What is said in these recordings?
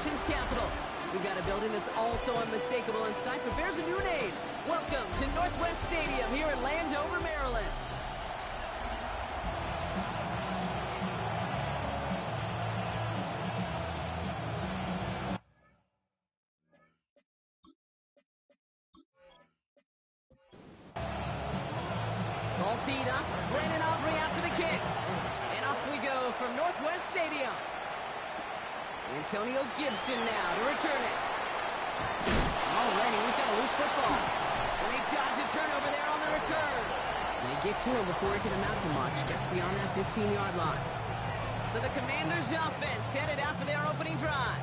nation's capital. We've got a building that's also unmistakable in sight, but bears a new name. Welcome to Northwest Stadium here in Landover, Maryland. All teed up. Brandon Aubrey out for the kick. And off we go from Northwest Stadium. Antonio Gibson now to return it. Alrighty, we've got a loose football. And they dodge a turnover there on the return. They get to him before it can amount to much, just beyond that 15-yard line. So the Commanders' offense headed out for their opening drive.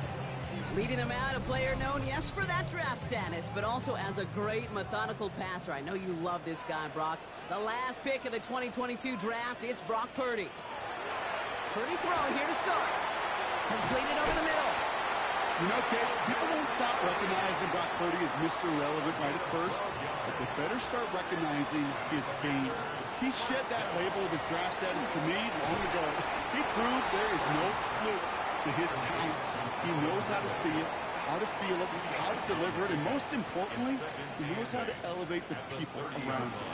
Leading them out, a player known, yes, for that draft status, but also as a great methodical passer. I know you love this guy, Brock. The last pick of the 2022 draft, it's Brock Purdy. Purdy throwing here to start. Completed over the middle. You know, Kate, people won't stop recognizing Brock Purdy as Mr. Relevant right at first, but they better start recognizing his game. He shed that label of his draft status to me long ago. He proved there is no fluke to his talent. He knows how to see it, how to feel it, how to deliver it, and most importantly, he knows how to elevate the people around him.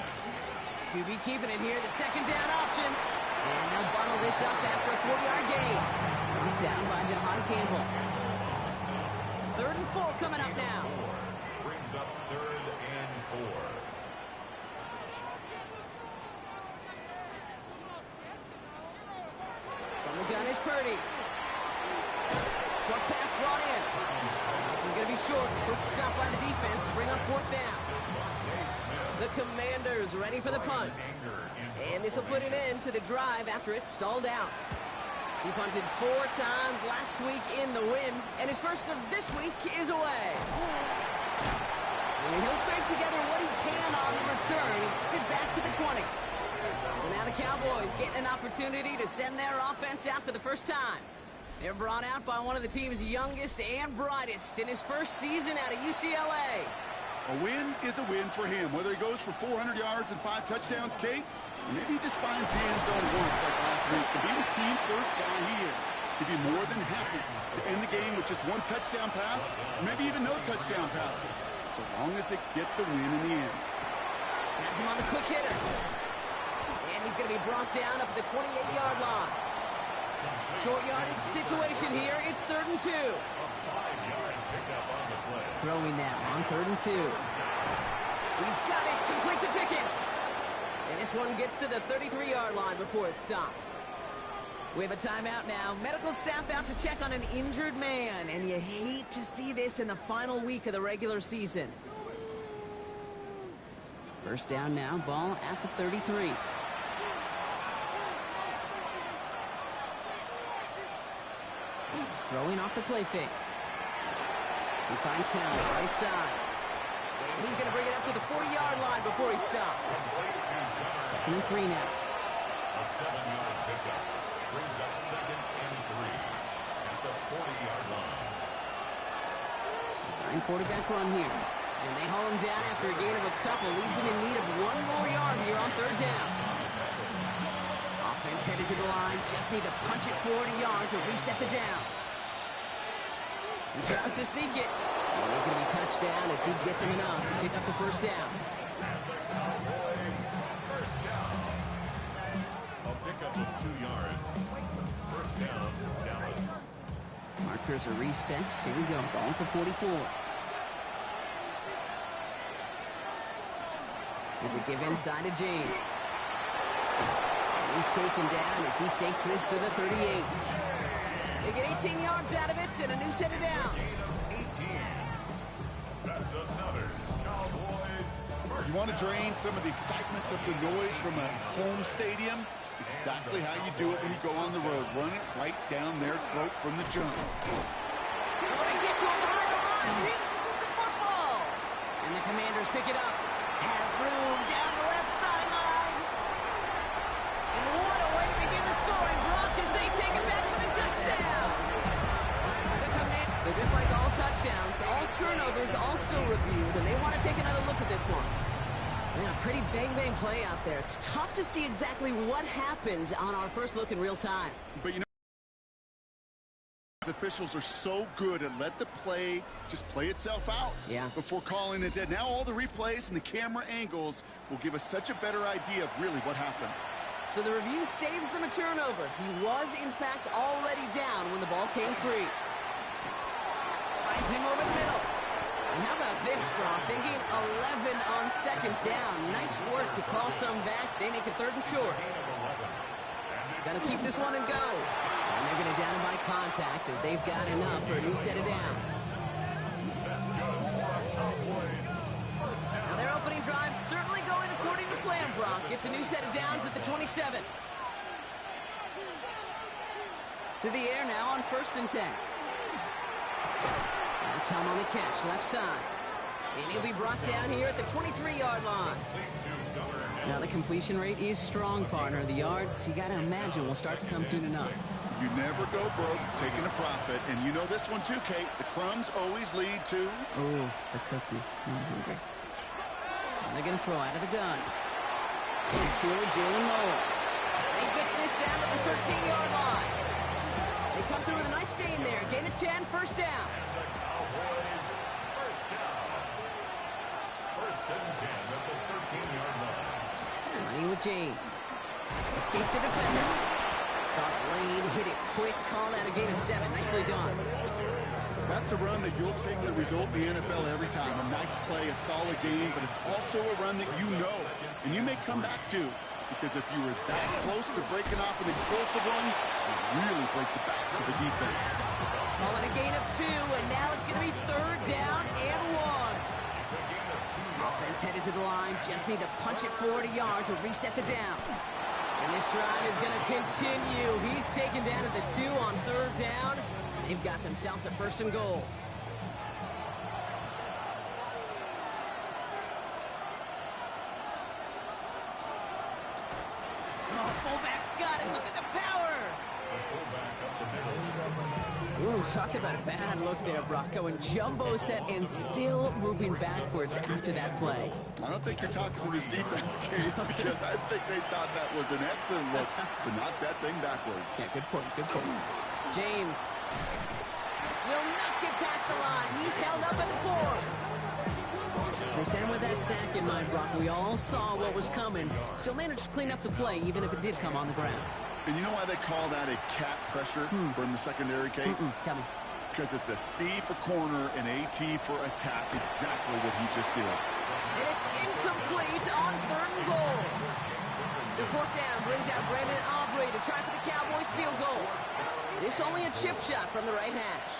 QB keeping it here, the second down option. And they'll bundle this up after a 4-yard gain. Down by Jahan Campbell. 3rd and 4 coming up now. Brings up 3rd and 4. From the gun is Purdy. Short pass brought in. This is going to be short. Quick stop by the defense. Bring up 4th down. The Commanders ready for the punt. And this will put an end to the drive after it stalled out. He punted 4 times last week in the win, and his first of this week is away. And he'll scrape together what he can on the return. Gets it back to the 20. So now the Cowboys getting an opportunity to send their offense out for the first time. They're brought out by one of the team's youngest and brightest in his first season out of UCLA. A win is a win for him, whether he goes for 400 yards and 5 touchdowns, Kate, or maybe he just finds the end zone once like last week. To be the team first guy he is, he'd be more than happy to end the game with just 1 touchdown pass, or maybe even no touchdown passes, so long as they get the win in the end. Has him on the quick hitter. And he's going to be brought down up at the 28-yard line. Short yardage situation here. It's 3rd and 2. Throwing now on 3rd and 2. He's got it. Complete to Pickens. And this one gets to the 33-yard line before it stopped. We have a timeout now. Medical staff out to check on an injured man. And you hate to see this in the final week of the regular season. First down now. Ball at the 33. Throwing off the play fake. He finds him right side. And he's going to bring it up to the 40-yard line before he stops. 2nd and 3 now. A 7-yard pickup brings up 2nd and 3 at the 40-yard line. Design quarterback run here. And they haul him down after a gain of a couple. Leaves him in need of 1 more yard here on 3rd down. Offense headed to the line. Just need to punch it 40 yards to reset the downs. He tries to sneak it. And he's going to be touched down as he gets him enough to pick up the first down. First down. A pickup of 2 yards. First down, Dallas. Markers are reset. Here we go. Ball at the 44. There's a give inside to James. And he's taken down as he takes this to the 38. They get 18 yards out of it and a new set of downs. 18. That's another Cowboys first. You want to drain some of the excitements of the noise from a home stadium? It's exactly how you do it when you go on the road. Run it right down their throat from the jump. Going to get to him behind the line. He loses the football. And the Commanders pick it up. Has room down the left sideline. And what a way to begin the scoring block as they take it back for the touchdown. So just like all touchdowns, all turnovers also reviewed, and they want to take another look at this one. Man, a pretty bang-bang play out there. It's tough to see exactly what happened on our first look in real time. But you know, Officials are so good at let the play just play itself out before calling it dead. Now all the replays and the camera angles will give us such a better idea of really what happened. So the review saves them a turnover. He was, in fact, already down when the ball came free. Finds him over the middle. And how about this, Brock? They gain 11 on second down. Nice work to call some back. They make it 3rd and short. Got to keep this one and go. And they're going to down him by contact as they've got enough for a new set of downs. Now their opening drive certainly going according to plan, Brock. It's a new set of downs at the 27. To the air now on 1st and 10. That's Helm on the catch, left side. And he'll be brought down here at the 23-yard line. Now the completion rate is strong, partner. The yards, you got to imagine, will start to come soon enough. You never go broke taking a profit. And you know this one too, Kate. The crumbs always lead to... Oh, the cookie. I'm hungry. And they're going to throw out of the gun. It's here with Jalen Noel. And he gets this down at the 13-yard line. They come through with a nice gain there. Gain of 10, 1st down. First and 10 at the 13-yard line. Running with James. Escapes the defender. Soft lane, hit it quick. Call out a gain of 7. Nicely done. That's a run that you'll take the result in the NFL every time. A nice play, a solid game, but it's also a run that you know and you may come back to. Because if you were that close to breaking off an explosive one, you really break the backs of the defense. Calling a gain of 2, and now it's going to be 3rd down and 1. Offense headed to the line. Just need to punch it 40 yards to reset the downs. And this drive is going to continue. He's taken down at the 2 on 3rd down. And they've got themselves a 1st and goal. Oh, fullback's got it. Look at the power. Ooh, talk about a bad look there, Brock. Going jumbo set and still moving backwards after that play. I don't think you're talking to this defense, Kate, because I think they thought that was an excellent look to knock that thing backwards. Yeah, good point, good point. James will not get past the line. He's held up at the 4. They sent him with that sack in mind, Brock. We all saw what was coming. Still managed to clean up the play, even if it did come on the ground. And you know why they call that a cat pressure from the secondary, Kate? Tell me. Because it's a C for corner and a T for attack. Exactly what he just did. And it's incomplete on 3rd and goal. So 4th down brings out Brandon Aubrey to try for the Cowboys field goal. This only a chip shot from the right hash.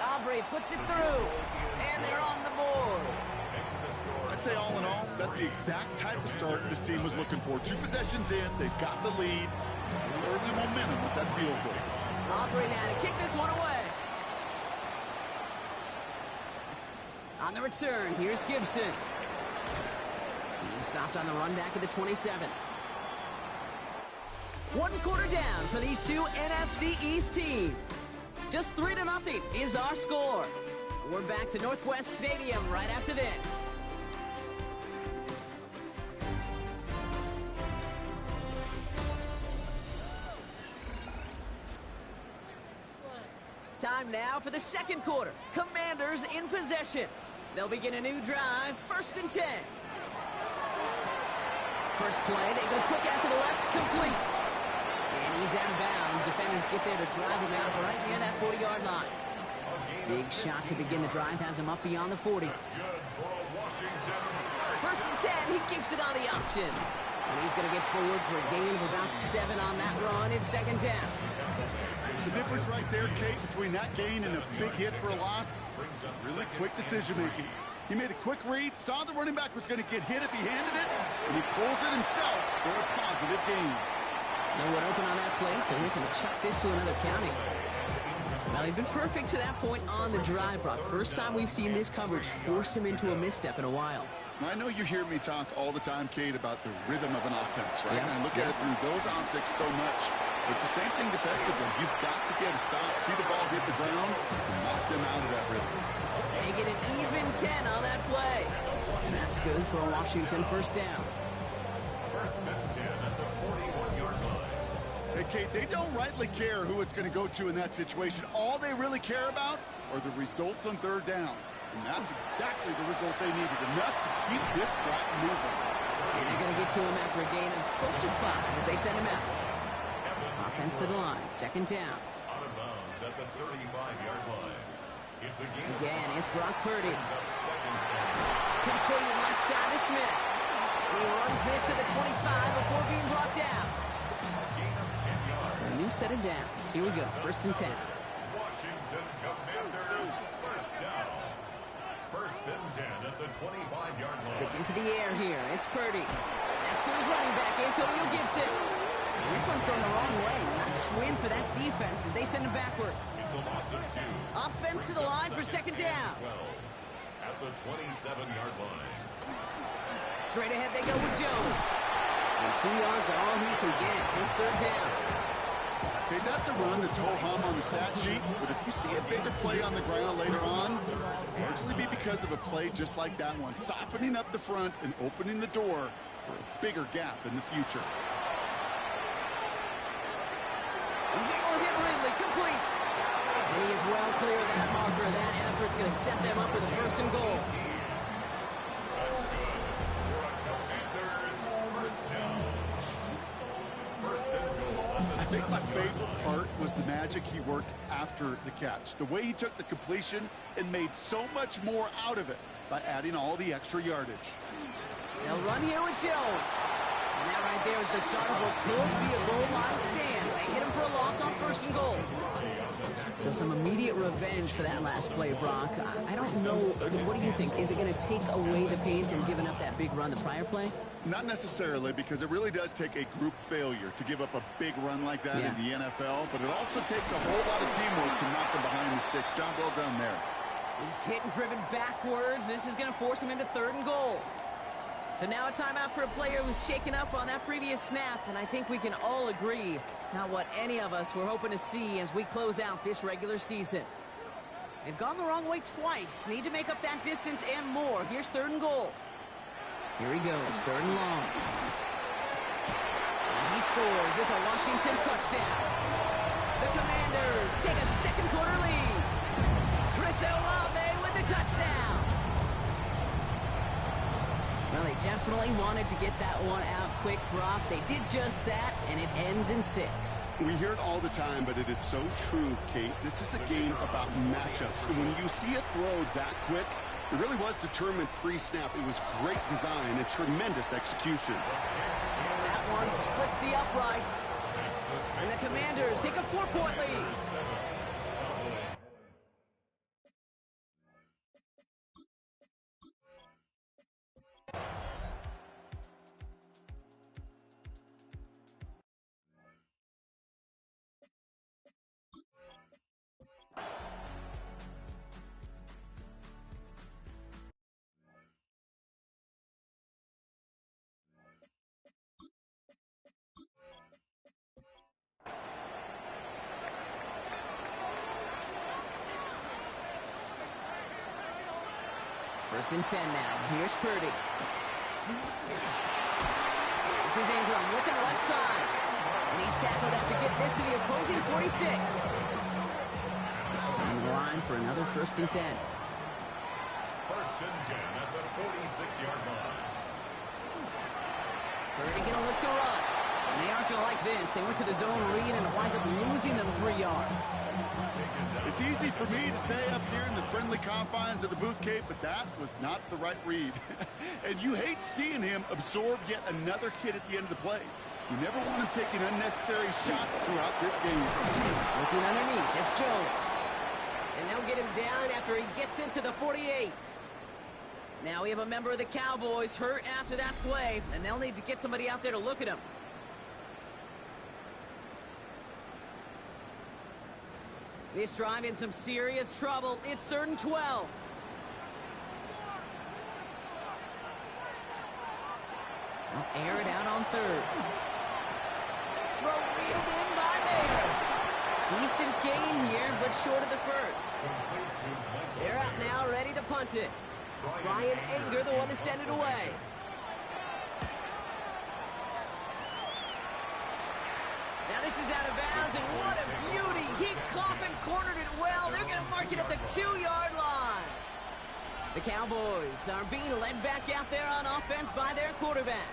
Aubrey puts it through, and they're on the board. I'd say all in all, that's the exact type of start this team was looking for. 2 possessions in, they've got the lead. Early momentum with that field goal. Aubrey now to kick this one away. On the return, here's Gibson. He's stopped on the run back at the 27. 1 quarter down for these 2 NFC East teams. Just 3-0 is our score. We're back to Northwest Stadium right after this. Time now for the 2nd quarter. Commanders in possession. They'll begin a new drive, 1st and 10. First play, they go quick out to the left, complete. And he's out of bounds. Defenders get there to drive him out right near that 40-yard line. Big shot to begin the drive, has him up beyond the 40. 1st and 10, he keeps it on the option. And he's going to get forward for a gain of about 7 on that run in 2nd down. The difference right there, Kate, between that gain and a big hit for a loss, really quick decision-making. He made a quick read, saw the running back was going to get hit if he handed it, and he pulls it himself for a positive gain. No one open on that play, so he's going to chuck this to another county. Well, they've been perfect to that point on the drive, Brock. First time we've seen this coverage force him into a misstep in a while. I know you hear me talk all the time, Kate, about the rhythm of an offense, right? Yeah. And I look at it through those optics so much. It's the same thing defensively. You've got to get a stop, see the ball hit the ground to knock them out of that rhythm. They get an even 10 on that play. That's good for a Washington 1st down. 1st and 10 at the 41-yard line. Hey, And Kate, they don't rightly care who it's going to go to in that situation. All they really care about are the results on third down. And that's exactly the result they needed, enough to keep this drive moving. And they're going to get to him after a gain of close to 5 as they send him out. Offense to the line, second down. Out of bounds at the 35-yard line. It's a gain. Again, it's Brock Purdy. Brings up second down. Completed left side to Smith. And he runs this to the 25 before being brought down. Gain of 10 yards. So a new set of downs. Here we go, first and 10. Washington Commanders, first down. First and 10 at the 25-yard line. Stick into the air here. It's Purdy. That's to his running back, Antonio Gibson. And this one's going the wrong way. Nice win for that defense as they send him backwards. It's a loss of 2. Offense to the line for second down. 12 at the 27-yard line. Straight ahead they go with Jones. And 2 yards are all he can get. It's third down. Okay, that's a run that's ho-hum on the stat sheet, but if you see a bigger play on the ground later on, it'll largely be because of a play just like that one, softening up the front and opening the door for a bigger gap in the future. He's able to hit Ridley, complete. And he is well clear of that marker. That effort's going to set them up with a first and goal. That's good. For a Commanders first down. First and goal. I think my favorite part was the magic he worked after the catch. The way he took the completion and made so much more out of it by adding all the extra yardage. They'll run here with Jones. And that right there is the start of what could be a goal line stand. They hit him for a loss on first and goal. So some immediate revenge for that last play, Brock. I don't know. What do you think? Is it going to take away the pain from giving up that big run the prior play? Not necessarily, because it really does take a group failure to give up a big run like that in the NFL, but it also takes a whole lot of teamwork to knock them behind the sticks. Job well done there. He's hit and driven backwards. This is going to force him into third and goal. So now a timeout for a player who's shaken up on that previous snap, and I think we can all agree not what any of us were hoping to see as we close out this regular season. They've gone the wrong way twice. Need to make up that distance and more. Here's third and goal. Here he goes, third and long. And he scores. It's a Washington touchdown. The Commanders take a second quarter lead. Chris Olave with the touchdown. Well, they definitely wanted to get that one out quick, Brock. They did just that, and it ends in 6. We hear it all the time, but it is so true, Kate. This is a game about matchups. And when you see a throw that quick, it really was determined pre-snap. It was great design and tremendous execution. That one splits the uprights. And the Commanders take a 4-point lead. First and 10 now. Here's Purdy. This is Ingram looking left side. And he's tackled after getting this to the opposing 46. On the line for another first and 10. First and 10 at the 46-yard line. Purdy going to look to run. And they aren't going to like this. They went to the zone read and it winds up losing them 3 yards. It's easy for me to say up here in the friendly confines of the booth, Kate, but that was not the right read. And you hate seeing him absorb yet another hit at the end of the play. You never want him taking unnecessary shots throughout this game. Looking underneath, it's Jones. And they'll get him down after he gets into the 48. Now we have a member of the Cowboys hurt after that play, and they'll need to get somebody out there to look at him. This drive in some serious trouble. It's third and 12. They'll air it out on third. Throw reeled in by Baker. Decent gain here, but short of the first. They're out now, ready to punt it. Ryan Anger, the one to send it away. Now this is out of bounds, and what a beauty. He coffin cornered it well. They're going to mark it at the 2-yard line. The Cowboys are being led back out there on offense by their quarterback.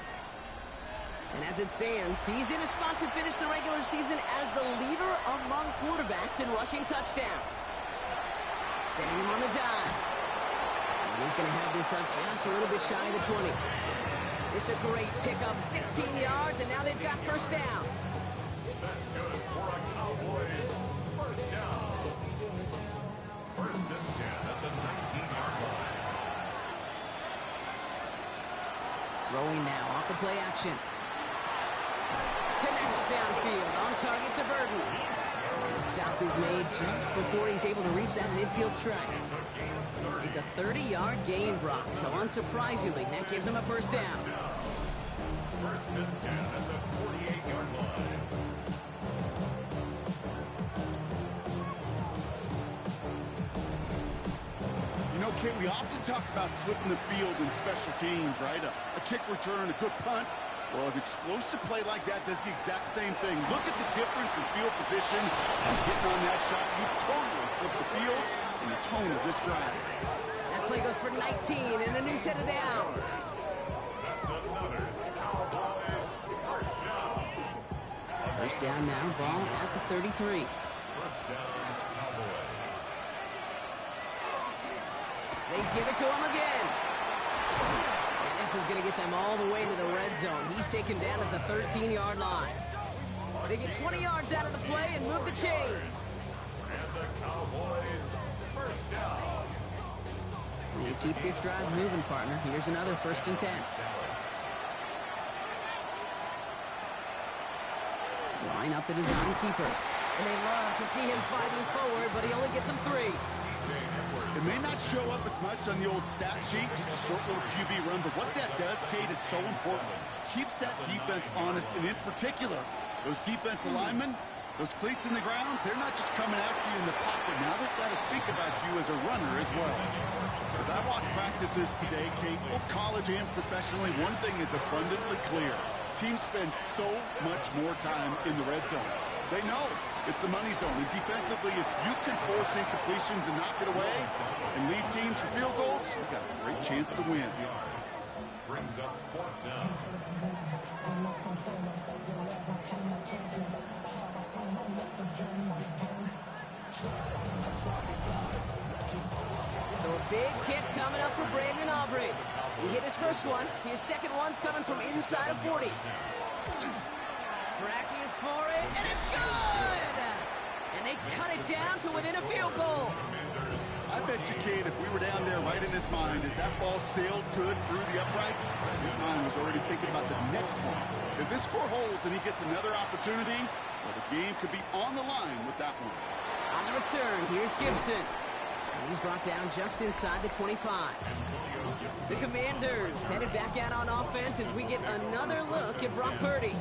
And as it stands, he's in a spot to finish the regular season as the leader among quarterbacks in rushing touchdowns. Setting him on the dive. And he's going to have this up just a little bit shy of the 20. It's a great pickup, 16 yards, and now they've got first down. That's good for a Cowboys first down. First and 10 at the 19-yard line. Throwing now off the play action. Connects downfield, on target to Burton. And the stop is made just before he's able to reach that midfield strike. It's a 30-yard gain, Brock, so unsurprisingly, that gives him a first down. First and 10 at the 48-yard line. You know, Kate, we often talk about flipping the field in special teams, right? A kick return, a good punt. Well, an explosive play like that does the exact same thing. Look at the difference in field position and getting on that shot. You've totally flipped the field and the tone of this drive. That play goes for 19 and a new set of downs. That's another Cowboys first down. First down now, ball at the 33. First down, Cowboys. They give it to him again. And this is going to get them all the way to the red zone. He's taken down at the 13-yard line. They get 20 yards out of the play and move the chains. And the Cowboys first down. You keep this drive moving, partner. Here's another first and 10. Line up the design keeper. And they love to see him fighting forward, but he only gets them 3. It may not show up as much on the old stat sheet, just a short little QB run, but what that does, Kate, is so important. Keeps that defense honest, and in particular, those defensive linemen, those cleats in the ground, they're not just coming after you in the pocket. Now they've got to think about you as a runner as well. As I watch practices today, Kate, both college and professionally, one thing is abundantly clear. Teams spend so much more time in the red zone. They know it's the money zone. And defensively, if you can force incompletions and knock it away and lead teams for field goals, you've got a great chance to win. Brings up fourth down. So a big kick coming up for Brandon Aubrey. He hit his first one. His second one's coming from inside of 40. Tracking for it, and it's good! And they cut it down to within a field goal. I bet you, Kate, if we were down there right in his mind, as that ball sailed good through the uprights, his mind was already thinking about the next one. If this score holds and he gets another opportunity, well, the game could be on the line with that one. On the return, here's Gibson. And he's brought down just inside the 25. The Commanders headed back out on offense as we get another look at Brock Purdy.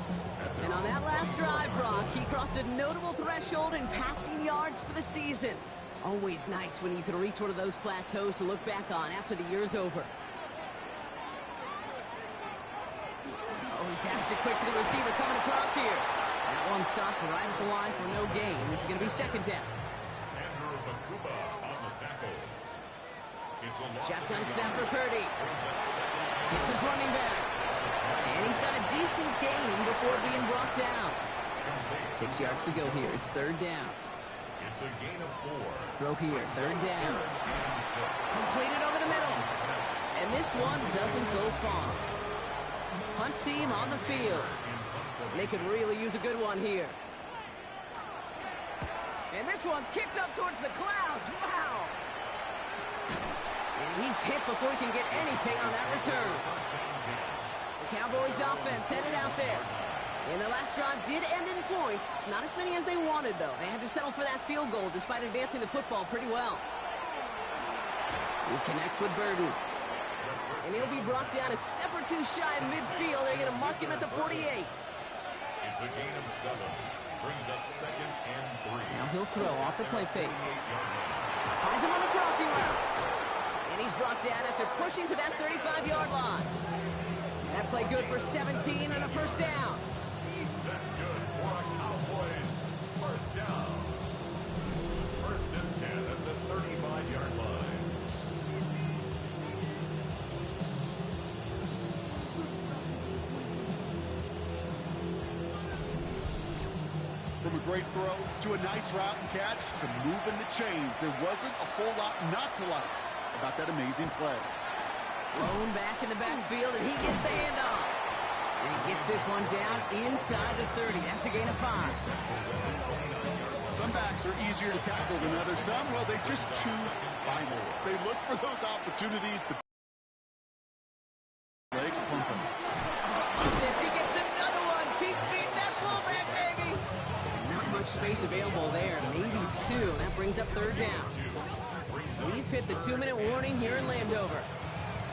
And on that last drive, Brock, he crossed a notable threshold in passing yards for the season. Always nice when you can reach one of those plateaus to look back on after the year's over. Oh, he taps it quick to the receiver coming across here. That one stopped right at the line for no gain. This is going to be second down. Shotgun snap for Purdy. It's his running back. And he's got a decent gain before being brought down. 6 yards to go here. It's third down. It's a gain of 4. Throw here. Third down. Completed over the middle. And this one doesn't go far. Punt team on the field. They could really use a good one here. And this one's kicked up towards the clouds. Wow. And he's hit before he can get anything on that return. The Cowboys offense headed out there. And their last drive did end in points. Not as many as they wanted, though. They had to settle for that field goal despite advancing the football pretty well. He connects with Burton. And he'll be brought down a step or two shy of midfield. They're going to mark him at the 48. It's a gain of 7. Brings up second and 3. Now he'll throw off the play fake. Finds him on the crossing route. And he's brought down after pushing to that 35-yard line. That play good for 17 and a first down. That's good for a Cowboys From a great throw to a nice route and catch to moving the chains, there wasn't a whole lot not to like about that amazing play. Thrown back in the backfield, and he gets the handoff. And he gets this one down inside the 30. That's a gain of 5. Some backs are easier to tackle than others. Some, well, they just choose violence. They look for those opportunities to legs pumping. This, he gets another one. Keep feeding that fullback, baby. Not much space available there. Maybe 2. That brings up 3rd down. We've hit the 2-minute warning here in Landover.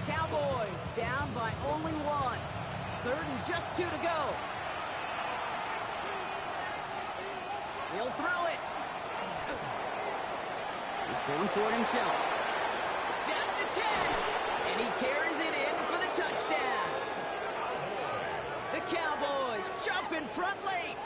Cowboys down by only 1. 3rd and just 2 to go. He'll throw it. He's going for it himself. Down to the 10. And he carries it in for the touchdown. The Cowboys jump in front late.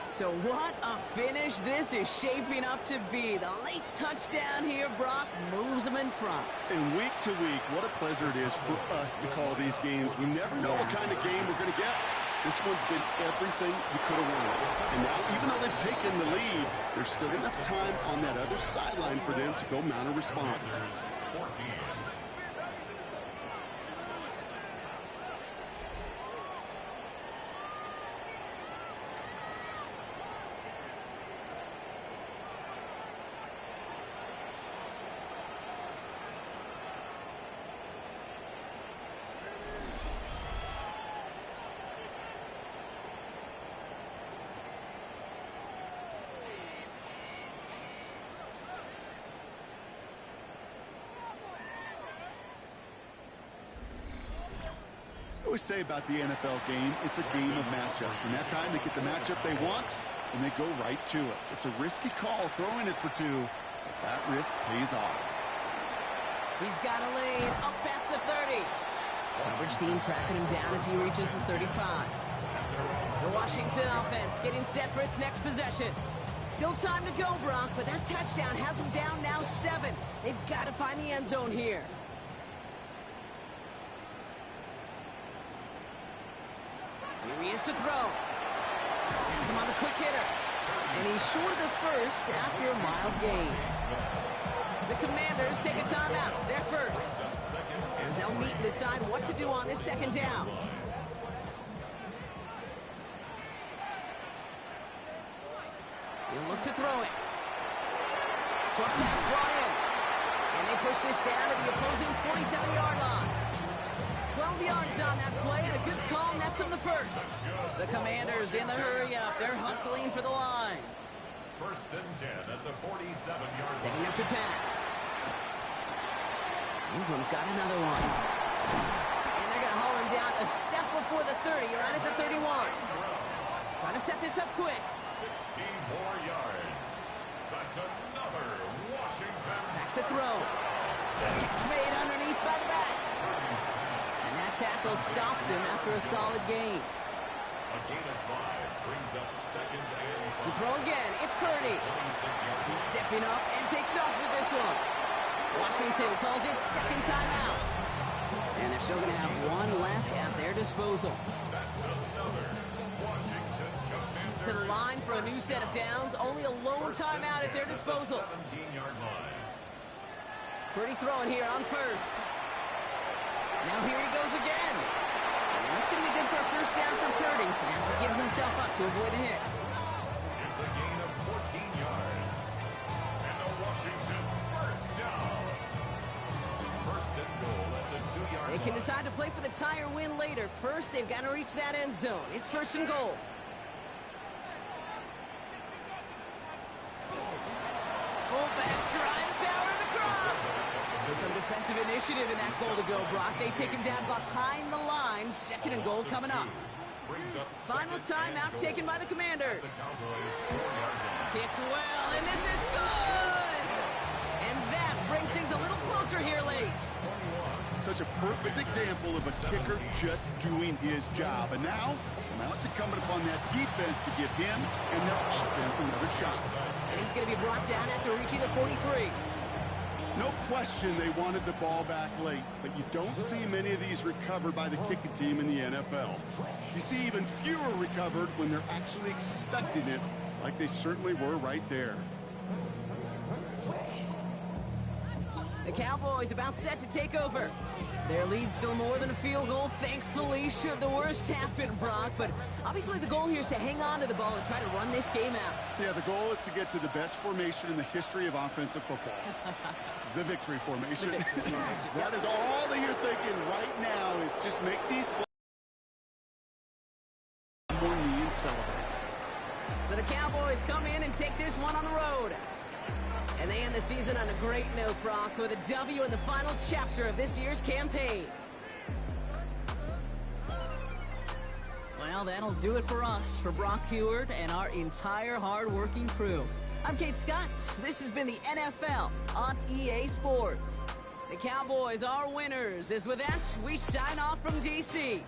So what a finish this is shaping up to be. The late touchdown here, Brock, moves them in front. And week to week, what a pleasure it is for us to call these games. We never know what kind of game we're going to get. This one's been everything you could have wanted. And now, even though they've taken the lead, there's still enough time on that other sideline for them to go mount a response. 14. I always say about the NFL game, it's a game of matchups. And that time they get the matchup they want, and they go right to it. It's a risky call throwing it for 2, but that risk pays off. He's got a lane up past the 30. Coverage team tracking him down as he reaches the 35. The Washington offense getting set for its next possession. Still time to go, Brock, but that touchdown has them down now 7. They've got to find the end zone here. Here he is to throw. Has him on the quick hitter. And he's short of the 1st after a mild gain. The Commanders take a timeout. They're first. As they'll meet and decide what to do on this 2nd down. He'll look to throw it. Short pass brought in. And they push this down to the opposing 47-yard line. 12 yards on that play, and a good call nets him the 1st. The Commanders in the hurry-up. They're hustling for the line. 1st and 10 at the 47-yard line. Setting up to pass. Ingram's got another one. And they're going to haul him down a step before the 30. You're right at the 31. Trying to set this up quick. 16 more yards. That's another Washington. Back to throw. Catch made underneath by the back. And that tackle stops him after a solid gain. A gain of 5 brings up 2nd and 5. To throw again, it's Purdy. 26 yards. He's stepping up and takes off with this one. Washington calls it 2nd timeout. And they're still going to have 1 left at their disposal. That's another Washington Commanders. To the line for a new set of downs. Only a lone timeout at their disposal. 17-yard line. Purdy throwing here on 1st. Now here he goes again. And that's going to be good for a 1st down from Purdy as he gives himself up to avoid a hit. It's a gain of 14 yards. And a Washington 1st down. 1st and goal at the 2-yard line. They can decide to play for the tie or win later. First, they've got to reach that end zone. It's 1st and goal. Fullback trying to power him across. So some defensive initiative in that goal to go, Brock. They take him down behind the line. 2nd and goal coming up. Final timeout taken by the Commanders. Kicked well, and this is good! And that brings things a little closer here late. Such a perfect example of a kicker just doing his job. And now it's incumbent upon that defense to give him and their offense another shot. And he's going to be brought down after reaching the 43. No question they wanted the ball back late, but you don't see many of these recovered by the kicking team in the NFL. You see even fewer recovered when they're actually expecting it, like they certainly were right there. The Cowboys about set to take over. Their lead's still more than a field goal, thankfully, should the worst happen, Brock. But obviously the goal here is to hang on to the ball and try to run this game out. Yeah, the goal is to get to the best formation in the history of offensive football. The victory formation. That is all that you're thinking right now, is just make these plays more knee and celebrate. So the Cowboys come in and take this one on the road. And they end the season on a great note, Brock, with a W in the final chapter of this year's campaign. Well, that'll do it for us, for Brock Heward and our entire hard-working crew. I'm Kate Scott. This has been the NFL on EA Sports. The Cowboys are winners. As with that, we sign off from D.C.